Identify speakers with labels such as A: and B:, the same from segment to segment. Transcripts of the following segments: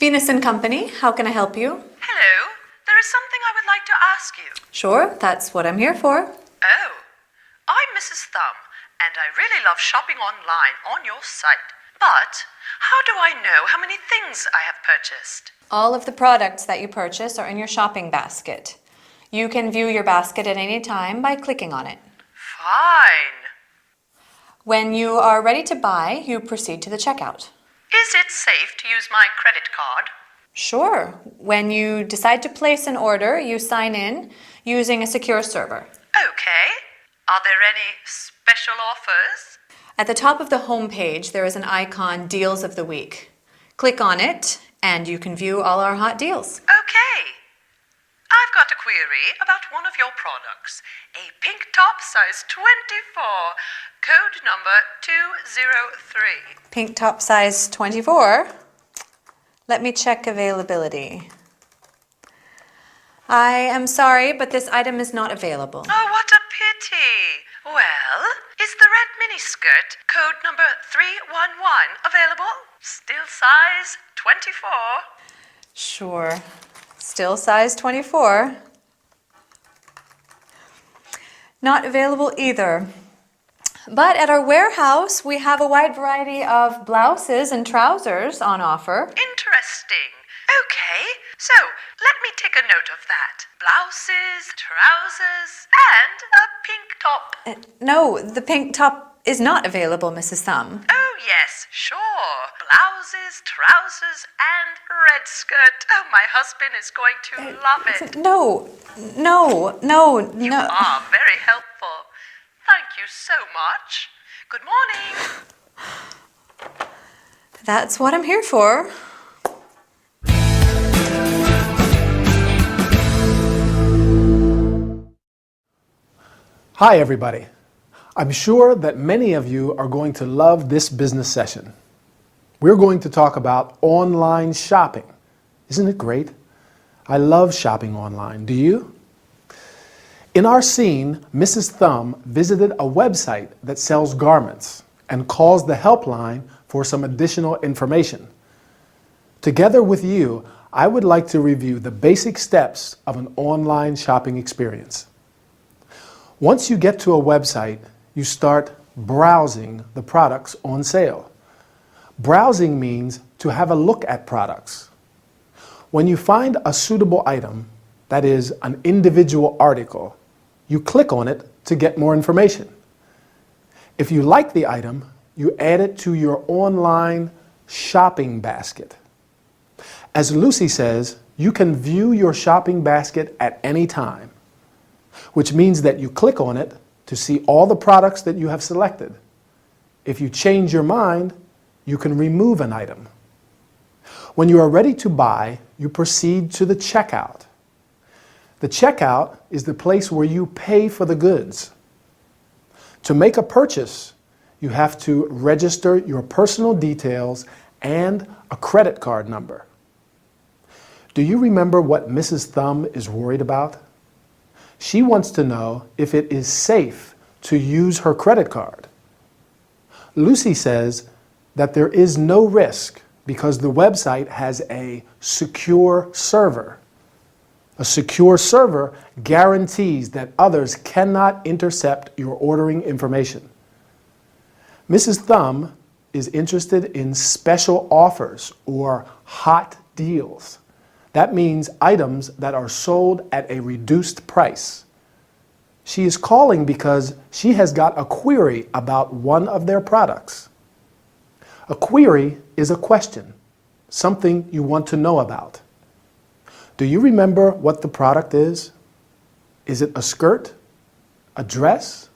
A: Venus and Company, how can I help you?
B: Hello, there is something I would like to ask you.
A: Sure, that's what I'm here for.
B: Oh, I'm Mrs. Thumb, and I really love shopping online on your site. But how do I know how many things I have purchased?
A: All of the products that you purchase are in your shopping basket. You can view your basket at any time by clicking on it.
B: Fine.
A: When you are ready to buy, you proceed to the checkout.
B: Is it safe to use my credit card?
A: Sure. When you decide to place an order, you sign in using a secure server.
B: Okay. Are there any special offers?
A: At the top of the home page, there is an icon, Deals of the Week. Click on it, and you can view all our hot deals.
B: Okay. I've got a query about one of your products. A pink top, size 24, code number 203.
A: Pink top size 24. Let me check availability. I am sorry, but this item is not available.
B: Oh, what a pity. Well, is the red miniskirt, code number 311, available? Still size 24?
A: Sure. Still size 24. Not available either. But at our warehouse, we have a wide variety of blouses and trousers on offer.
B: Interesting. Okay, so let me take a note of that. Blouses, trousers, and a pink top.
A: No, the pink top is not available, Mrs. Thumb.
B: Oh, yes, sure. Blouses, trousers, and red skirt. Oh, my husband is going to love it.
A: No.
B: You are very helpful. Thank you so much. Good morning.
A: That's what I'm here for.
C: Hi everybody. I'm sure that many of you are going to love this business session. We're going to talk about online shopping. Isn't it great? I love shopping online. Do you? In our scene, Mrs. Thumb visited a website that sells garments and calls the helpline for some additional information. Together with you, I would like to review the basic steps of an online shopping experience. Once you get to a website, you start browsing the products on sale. Browsing means to have a look at products. When you find a suitable item, that is, an individual article, you click on it to get more information. If you like the item, you add it to your online shopping basket. As Lucy says, you can view your shopping basket at any time, which means that you click on it to see all the products that you have selected. If you change your mind, you can remove an item. When you are ready to buy, you proceed to the checkout. The checkout is the place where you pay for the goods. To make a purchase, you have to register your personal details and a credit card number. Do you remember what Mrs. Thumb is worried about? She wants to know if it is safe to use her credit card. Lucy says that there is no risk because the website has a secure server. A secure server guarantees that others cannot intercept your ordering information. Mrs. Thumb is interested in special offers or hot deals. That means items that are sold at a reduced price. She is calling because she has got a query about one of their products. A query is a question, something you want to know about. Do you remember what the product is? Is it a skirt? A dress?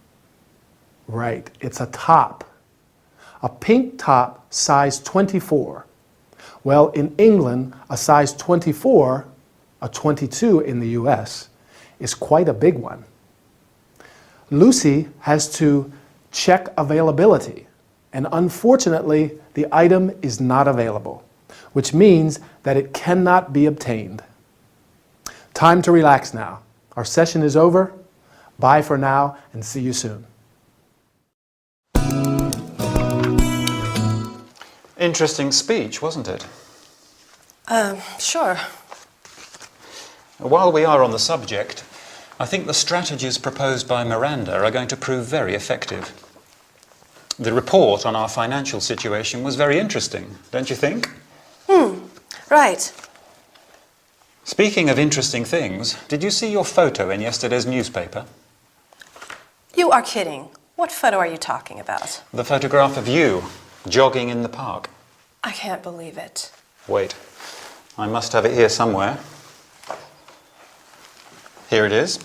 C: Right, it's a top. A pink top size 24. Well, in England, a size 24, a 22 in the US, is quite a big one. Lucy has to check availability, and unfortunately, the item is not available, which means that it cannot be obtained. Time to relax now. Our session is over. Bye for now, and see you soon.
D: Interesting speech, wasn't it? Sure.
E: While we are on the subject, I think the strategies proposed by Miranda are going to prove very effective. The report on our financial situation was very interesting, don't you think?
D: Right.
E: Speaking of interesting things, did you see your photo in yesterday's newspaper?
D: You are kidding. What photo are you talking about?
E: The photograph of you, jogging in the park.
D: I can't believe it.
E: Wait, I must have it here somewhere. Here it is.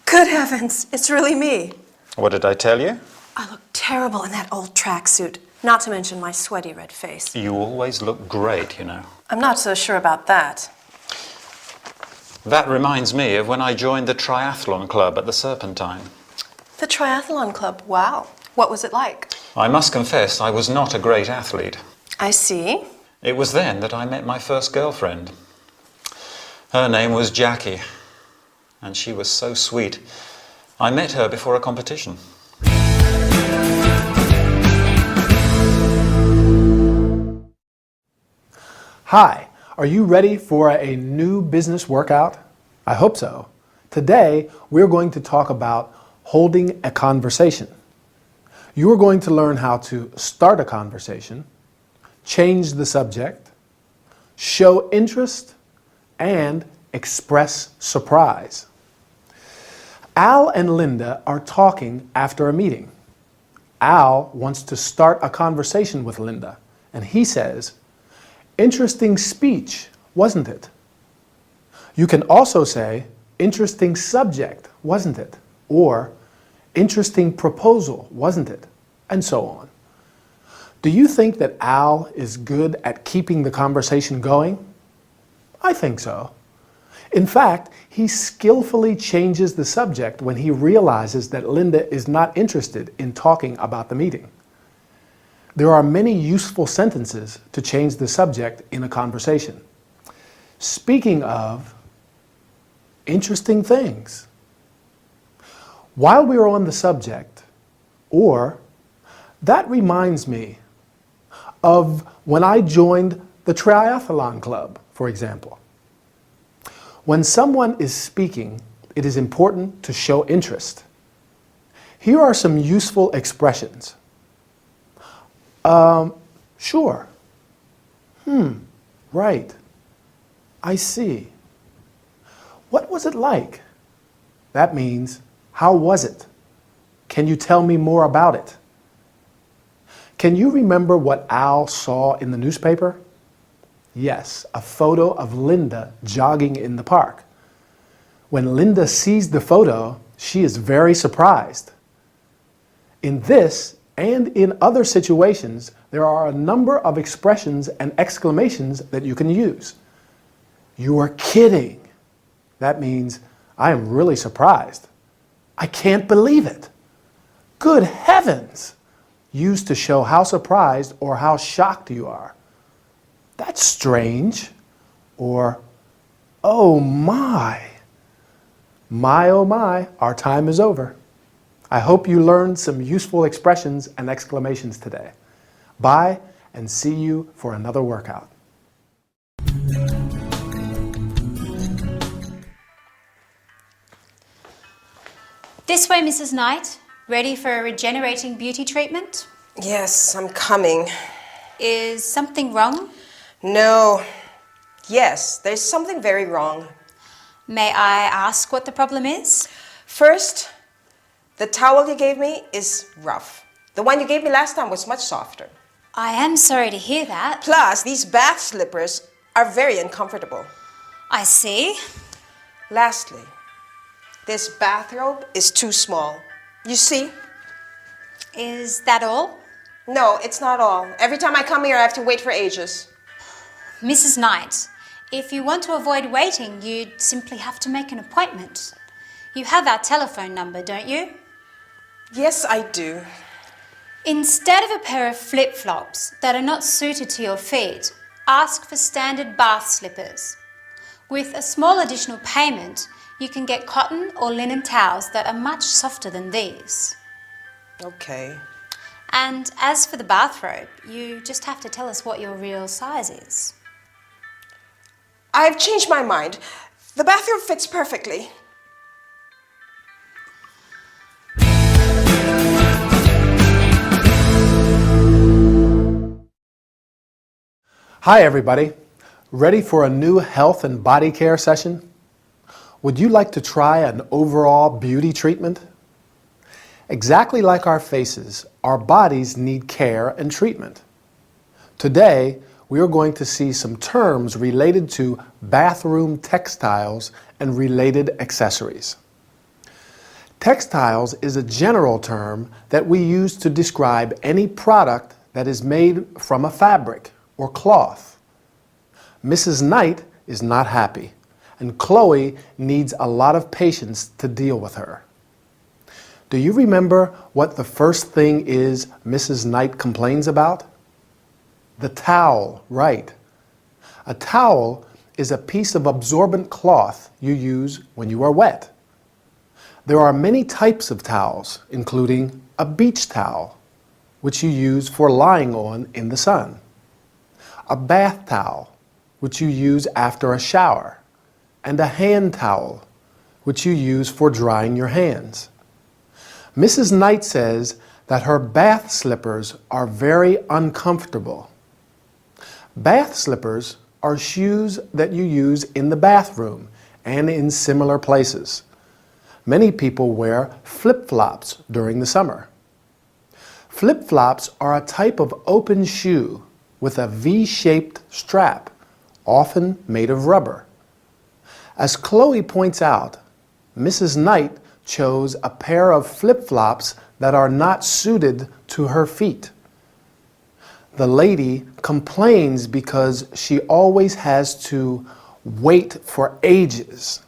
D: Good heavens, it's really me.
E: What did I tell you?
D: I look terrible in that old tracksuit, not to mention my sweaty red face.
E: You always look great, you know.
D: I'm not so sure about that.
E: That reminds me of when I joined the triathlon club at the Serpentine.
D: The triathlon club, wow. What was it like?
E: I must confess I was not a great athlete.
D: I see.
E: It was then that I met my first girlfriend. Her name was Jackie, and she was so sweet. I met her before a competition.
C: Hi, are you ready for a new business workout? I hope so. Today, we're going to talk about holding a conversation. You are going to learn how to start a conversation, change the subject, show interest, and express surprise. Al and Linda are talking after a meeting. Al wants to start a conversation with Linda, and he says, "Interesting speech, wasn't it?" You can also say, "Interesting subject, wasn't it?" Or, "Interesting proposal, wasn't it?" And so on. Do you think that Al is good at keeping the conversation going? I think so. In fact, he skillfully changes the subject when he realizes that Linda is not interested in talking about the meeting. There are many useful sentences to change the subject in a conversation. Speaking of interesting things, while we are on the subject, or that reminds me of when I joined the triathlon club, for example. When someone is speaking, it is important to show interest. Here are some useful expressions. Sure. Right. I see. What was it like? That means, how was it? Can you tell me more about it? Can you remember what Al saw in the newspaper? Yes, a photo of Linda jogging in the park. When Linda sees the photo, she is very surprised. In this and in other situations, there are a number of expressions and exclamations that you can use. You are kidding. That means, I am really surprised. I can't believe it. Good heavens! Used to show how surprised or how shocked you are. That's strange. Or, oh my. My, oh my, our time is over. I hope you learned some useful expressions and exclamations today. Bye, and see you for another workout.
A: This way, Mrs. Knight. Ready for a regenerating beauty treatment?
D: Yes, I'm coming.
A: Is something wrong?
D: No. Yes, there's something very wrong.
A: May I ask what the problem is?
D: First, the towel you gave me is rough. The one you gave me last time was much softer.
A: I am sorry to hear that.
D: Plus, these bath slippers are very uncomfortable.
A: I see.
D: Lastly, this bathrobe is too small. You see?
A: Is that all?
D: No, it's not all. Every time I come here, I have to wait for ages.
A: Mrs. Knight, if you want to avoid waiting, you'd simply have to make an appointment. You have our telephone number, don't you?
D: Yes, I do.
A: Instead of a pair of flip-flops that are not suited to your feet, ask for standard bath slippers. With a small additional payment, you can get cotton or linen towels that are much softer than these.
D: Okay.
A: And as for the bathrobe, you just have to tell us what your real size is.
D: I've changed my mind. The bathroom fits perfectly.
C: Hi everybody. Ready for a new health and body care session? Would you like to try an overall beauty treatment? Exactly like our faces, our bodies need care and treatment. Today, we are going to see some terms related to bathroom textiles and related accessories. Textiles is a general term that we use to describe any product that is made from a fabric or cloth. Mrs. Knight is not happy, and Chloe needs a lot of patience to deal with her. Do you remember what the first thing is Mrs. Knight complains about? The towel, right. A towel is a piece of absorbent cloth you use when you are wet. There are many types of towels, including a beach towel, which you use for lying on in the sun, a bath towel, which you use after a shower, and a hand towel, which you use for drying your hands. Mrs. Knight says that her bath slippers are very uncomfortable. Bath slippers are shoes that you use in the bathroom and in similar places. Many people wear flip-flops during the summer. Flip-flops are a type of open shoe with a V-shaped strap, often made of rubber. As Chloe points out, Mrs. Knight chose a pair of flip-flops that are not suited to her feet. The lady complains because she always has to wait for ages.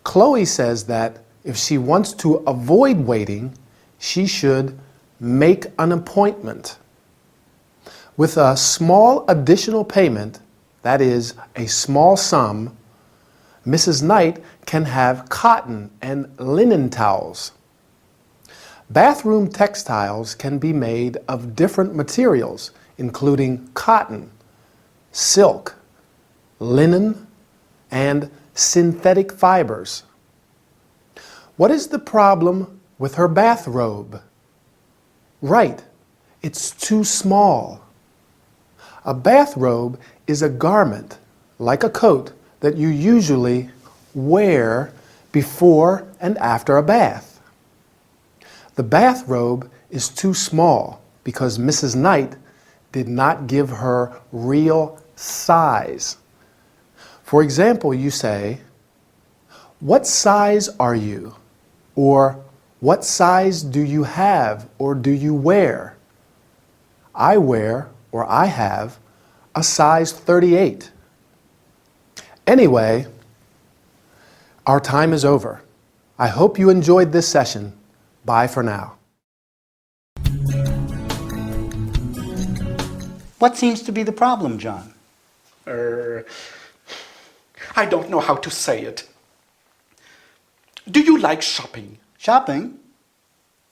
C: Chloe says that if she wants to avoid waiting, she should make an appointment. With a small additional payment, that is, a small sum, Mrs. Knight can have cotton and linen towels. Bathroom textiles can be made of different materials, including cotton, silk, linen, and synthetic fibers. What is the problem with her bathrobe? Right, it's too small. A bathrobe is a garment, like a coat, that you usually wear before and after a bath. The bathrobe is too small because Mrs. Knight did not give her real size. For example, you say, "What size are you?" Or, "What size do you have or do you wear?" I wear, or I have, a size 38. Anyway, our time is over. I hope you enjoyed this session. Bye for now.
F: What seems to be the problem, John?
G: I don't know how to say it. Do you like shopping?
F: Shopping?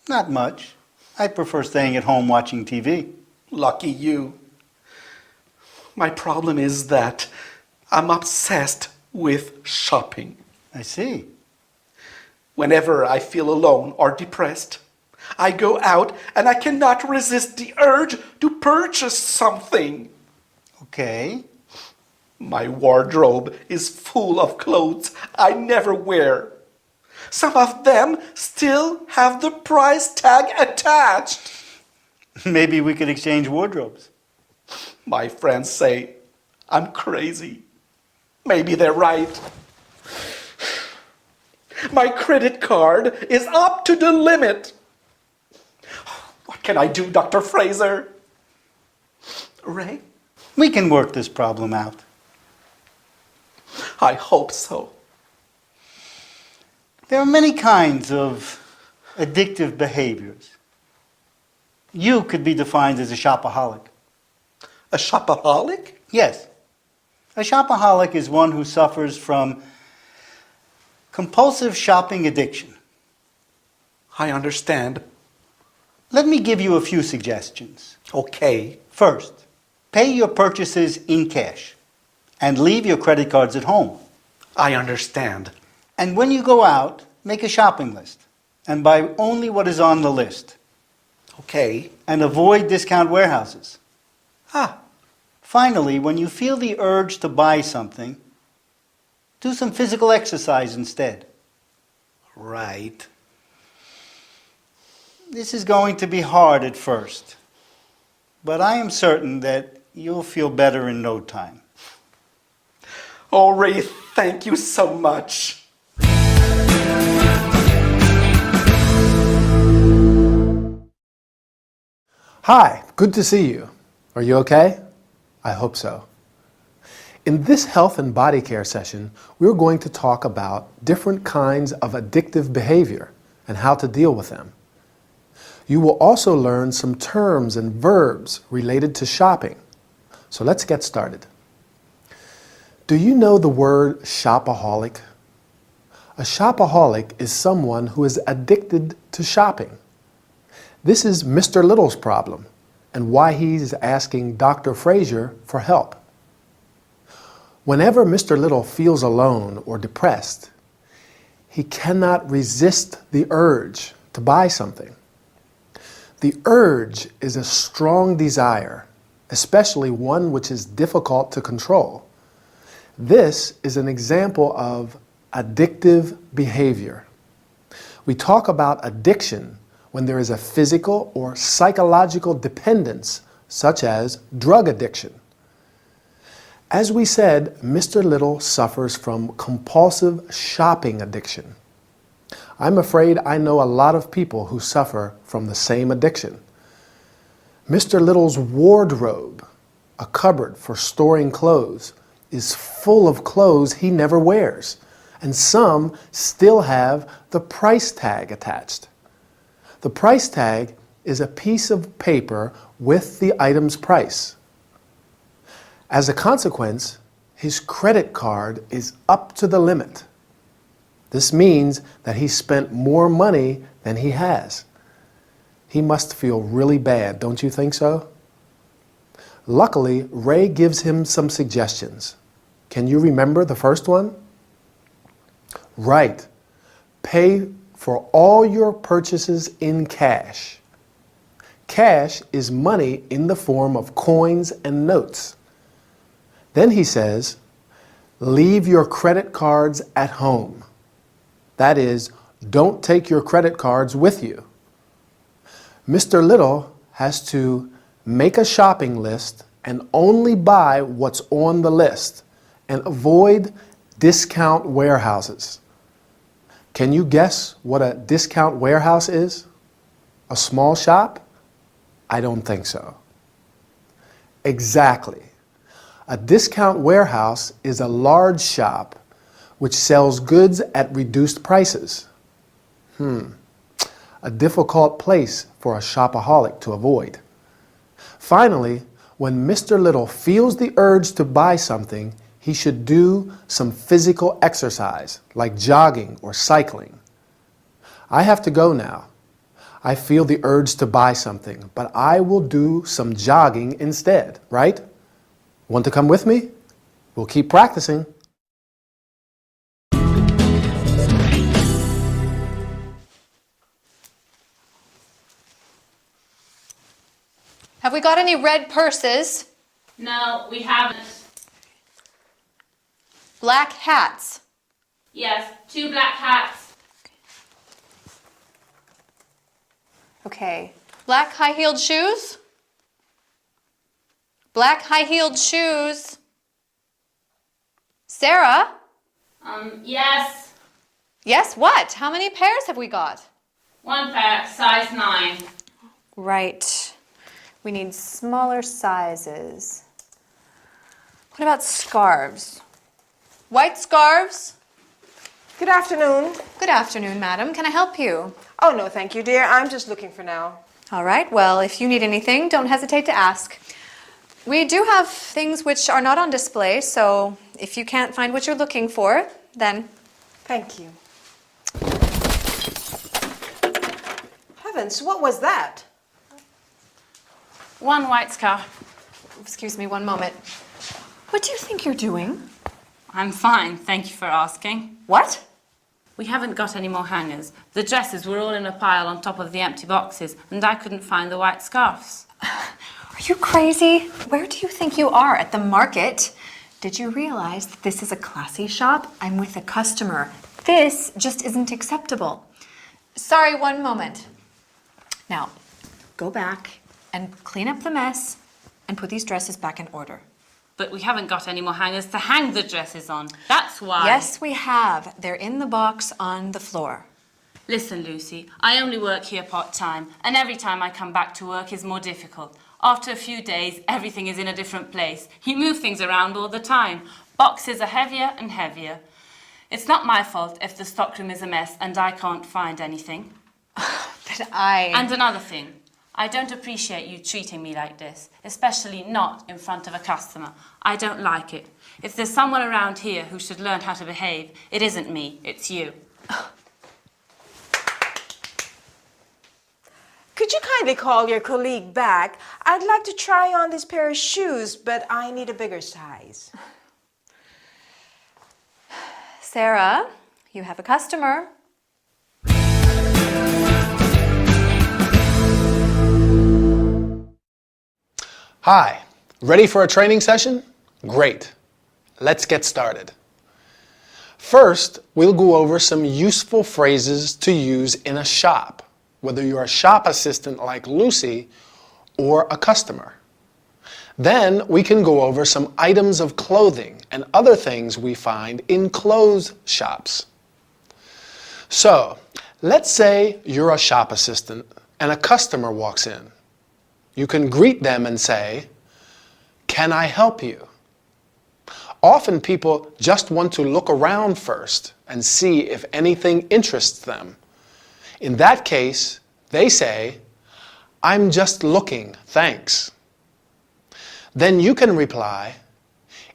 F: Not much. I prefer staying at home watching TV.
G: Lucky you. My problem is that I'm obsessed with shopping.
F: I see.
G: Whenever I feel alone or depressed, I go out and I cannot resist the urge to purchase something.
F: Okay.
G: My wardrobe is full of clothes I never wear. Some of them still have the price tag attached.
F: Maybe we could exchange wardrobes.
G: My friends say I'm crazy. Maybe they're right. My credit card is up to the limit. What can I do, Dr. Fraser? Ray?
F: We can work this problem out.
G: I hope so.
F: There are many kinds of addictive behaviors. You could be defined as a shopaholic.
G: A shopaholic?
F: Yes. A shopaholic is one who suffers from compulsive shopping addiction.
G: I understand.
F: Let me give you a few suggestions.
G: Okay.
F: First, pay your purchases in cash. and leave your credit cards at home.
G: I understand.
F: And when you go out, make a shopping list and buy only what is on the list.
G: Okay.
F: And avoid discount warehouses.
G: Ah,
F: Finally, when you feel the urge to buy something, do some physical exercise instead.
G: right.
F: This is going to be hard at first, but I am certain that you'll feel better in no time.
G: Oh, Ray, thank you so much.
C: Hi, good to see you. Are you okay? I hope so. In this health and body care session, we're going to talk about different kinds of addictive behavior and how to deal with them. You will also learn some terms and verbs related to shopping. So let's get started. Do you know the word shopaholic? A shopaholic is someone who is addicted to shopping. This is Mr. Little's problem and why he's asking Dr. Fraser for help. Whenever Mr. Little feels alone or depressed, he cannot resist the urge to buy something. The urge is a strong desire, especially one which is difficult to control. This is an example of addictive behavior. We talk about addiction when there is a physical or psychological dependence, such as drug addiction. As we said, Mr. Little suffers from compulsive shopping addiction. I'm afraid I know a lot of people who suffer from the same addiction. Mr. Little's wardrobe, a cupboard for storing clothes, is full of clothes he never wears, and some still have the price tag attached. The price tag is a piece of paper with the item's price. As a consequence, his credit card is up to the limit. This means that he spent more money than he has. He must feel really bad, don't you think so? Luckily, Ray gives him some suggestions. Can you remember the first one? Right. Pay for all your purchases in cash. Cash is money in the form of coins and notes. Then he says, leave your credit cards at home. That is, don't take your credit cards with you. Mr. Little has to make a shopping list and only buy what's on the list and avoid discount warehouses. Can you guess what a discount warehouse is? A small shop? I don't think so. Exactly. A discount warehouse is a large shop which sells goods at reduced prices. A difficult place for a shopaholic to avoid. Finally, when Mr. Little feels the urge to buy something, he should do some physical exercise, like jogging or cycling. I have to go now. I feel the urge to buy something, but I will do some jogging instead, right? Want to come with me? We'll keep practicing.
H: Have we got any red purses?
I: No, we haven't.
H: Black hats?
I: Yes, 2 black hats.
H: Okay. Black high-heeled shoes? Black high-heeled shoes. Sarah?
I: Yes.
H: Yes, what? How many pairs have we got?
I: 1 pair, size 9.
H: Right. We need smaller sizes. What about scarves? White scarves?
D: Good afternoon.
H: Good afternoon, madam. Can I help you?
D: Oh, no, thank you, dear. I'm just looking for now.
H: All right. Well, if you need anything, don't hesitate to ask. We do have things which are not on display, so if you can't find what you're looking for, then...
D: Thank you. Heavens, what was that?
I: 1 white scarf.
H: Excuse me one moment. What do you think you're doing?
I: I'm fine, thank you for asking.
H: What?
I: We haven't got any more hangers. The dresses were all in a pile on top of the empty boxes, and I couldn't find the white scarves.
H: Are you crazy? Where do you think you are? At the market? Did you realize that this is a classy shop? I'm with a customer. This just isn't acceptable. Sorry, one moment. Now, go back and clean up the mess and put these dresses back in order.
I: But we haven't got any more hangers to hang the dresses on. That's why.
H: Yes, we have. They're in the box on the floor.
I: Listen, Lucy, I only work here part-time, and every time I come back to work is more difficult. After a few days, everything is in a different place. You move things around all the time. Boxes are heavier and heavier. It's not my fault if the stockroom is a mess and I can't find anything. And another thing, I don't appreciate you treating me like this, especially not in front of a customer. I don't like it. If there's someone around here who should learn how to behave, it isn't me, it's you.
D: Could you kindly call your colleague back? I'd like to try on this pair of shoes, but I need a bigger size.
H: Sarah, you have a customer.
C: Hi, ready for a training session? Great. Let's get started. First, we'll go over some useful phrases to use in a shop, whether you're a shop assistant like Lucy or a customer. Then we can go over some items of clothing and other things we find in clothes shops. So, let's say you're a shop assistant and a customer walks in. You can greet them and say, "Can I help you?" Often people just want to look around first and see if anything interests them. In that case, they say, "I'm just looking, thanks." Then you can reply,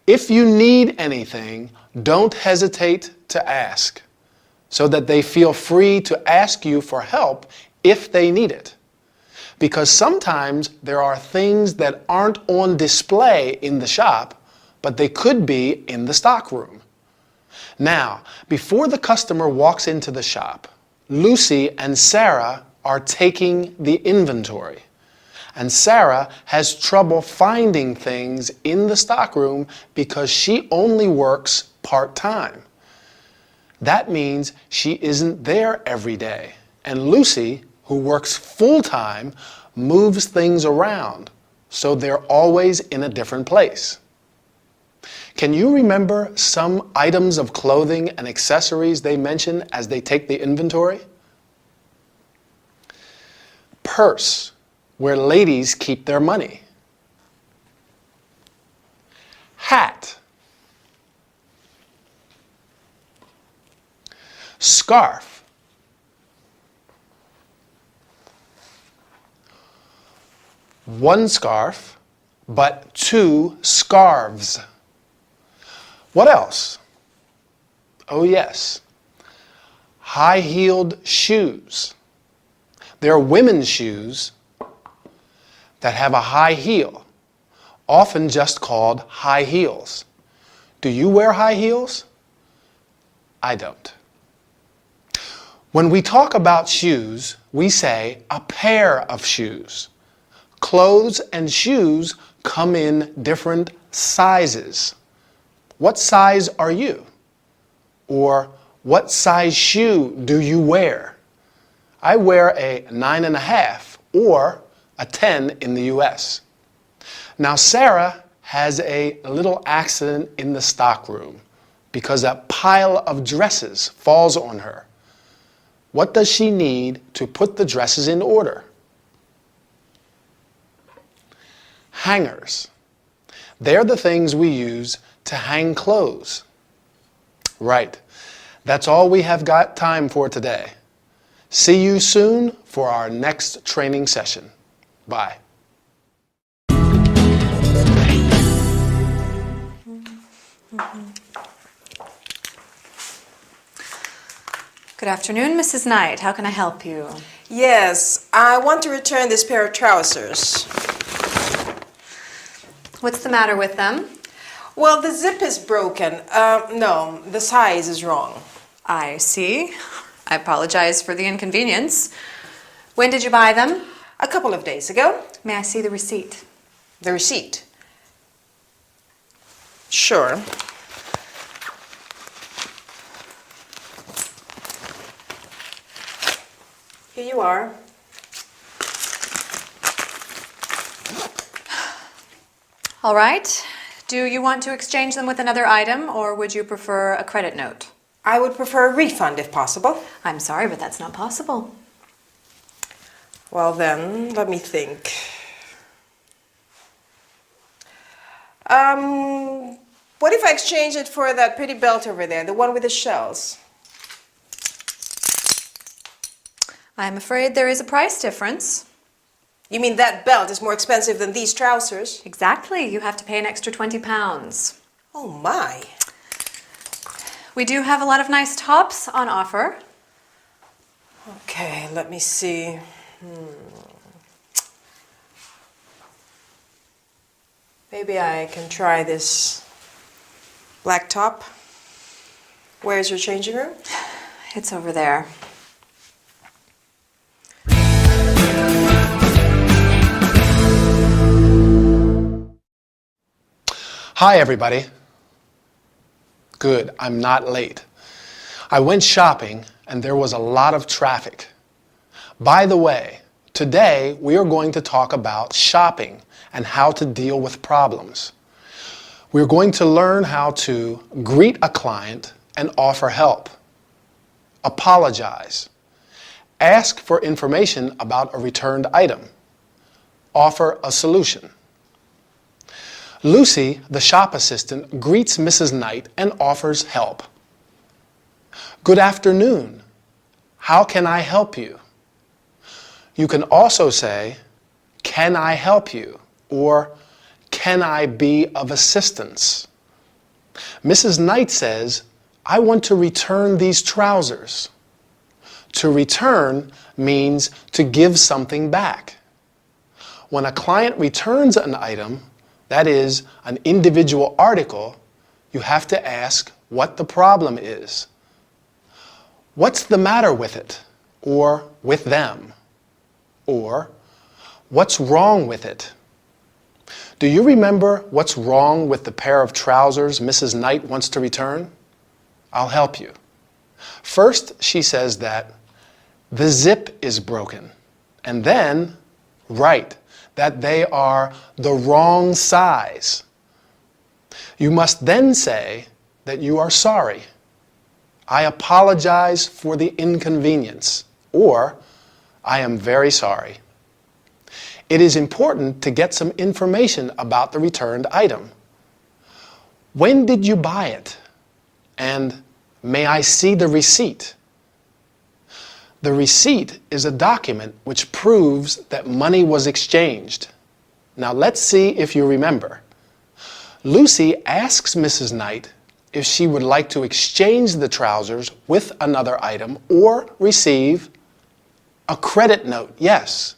C: "If you need anything, don't hesitate to ask," so that they feel free to ask you for help if they need it. Because sometimes there are things that aren't on display in the shop, but they could be in the stockroom. Now, before the customer walks into the shop, Lucy and Sarah are taking the inventory. And Sarah has trouble finding things in the stockroom because she only works part-time. That means she isn't there every day. And Lucy, who works full-time, moves things around, so they're always in a different place. Can you remember some items of clothing and accessories they mention as they take the inventory? Purse, where ladies keep their money. Hat. Scarf. One scarf, but two scarves. What else? Oh yes, high-heeled shoes. They're women's shoes that have a high heel, often just called high heels. Do you wear high heels? I don't. When we talk about shoes, we say a pair of shoes. Clothes and shoes come in different sizes. What size are you? Or what size shoe do you wear? I wear a 9.5 or a 10 in the US. Now Sarah has a little accident in the stockroom because a pile of dresses falls on her. What does she need to put the dresses in order? Hangers. They're the things we use to hang clothes. Right. That's all we have got time for today. See you soon for our next training session. Bye.
H: Good afternoon, Mrs. Knight. How can I help you?
D: Yes, I want to return this pair of trousers.
H: What's the matter with them?
D: Well, the zip is broken. No, the size is wrong.
H: I see. I apologize for the inconvenience. When did you buy them?
D: A couple of days ago.
H: May I see the receipt?
D: The receipt. Sure. Here you are.
H: All right. Do you want to exchange them with another item, or would you prefer a credit note?
D: I would prefer a refund if possible.
H: I'm sorry, but that's not possible.
D: Well then, let me think. What if I exchange it for that pretty belt over there, the one with the shells?
H: I'm afraid there is a price difference.
D: You mean that belt is more expensive than these trousers?
H: Exactly. You have to pay an extra 20 pounds.
D: Oh my.
H: We do have a lot of nice tops on offer.
D: Okay, let me see. Maybe I can try this black top. Where's your changing room?
H: It's over there.
C: Hi, everybody. Good, I'm not late. I went shopping and there was a lot of traffic. By the way, today we are going to talk about shopping and how to deal with problems. We're going to learn how to greet a client and offer help, apologize, ask for information about a returned item, offer a solution. Lucy, the shop assistant, greets Mrs. Knight and offers help. Good afternoon. How can I help you? You can also say, can I help you? Or can I be of assistance? Mrs. Knight says, I want to return these trousers. To return means to give something back. When a client returns an item, that is, an individual article, you have to ask what the problem is. What's the matter with it? Or with them? Or what's wrong with it? Do you remember what's wrong with the pair of trousers Mrs. Knight wants to return? I'll help you. First, she says that the zip is broken. And then, right, that they are the wrong size. You must then say that you are sorry. I apologize for the inconvenience, or I am very sorry. It is important to get some information about the returned item. When did you buy it? And may I see the receipt? The receipt is a document which proves that money was exchanged. Now let's see if you remember. Lucy asks Mrs. Knight if she would like to exchange the trousers with another item or receive a credit note. Yes.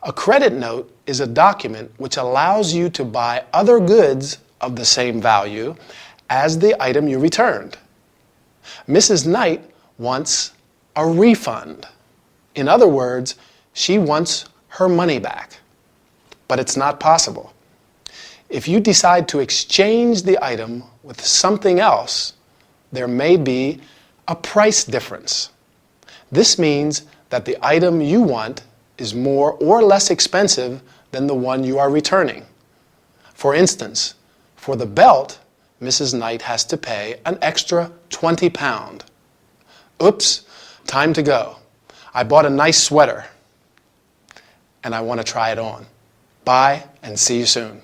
C: A credit note is a document which allows you to buy other goods of the same value as the item you returned. Mrs. Knight wants a refund. In other words, she wants her money back. But it's not possible. If you decide to exchange the item with something else, there may be a price difference. This means that the item you want is more or less expensive than the one you are returning. For instance, for the belt, Mrs. Knight has to pay an extra 20 pounds. Oops, time to go. I bought a nice sweater and I want to try it on. Bye and see you soon.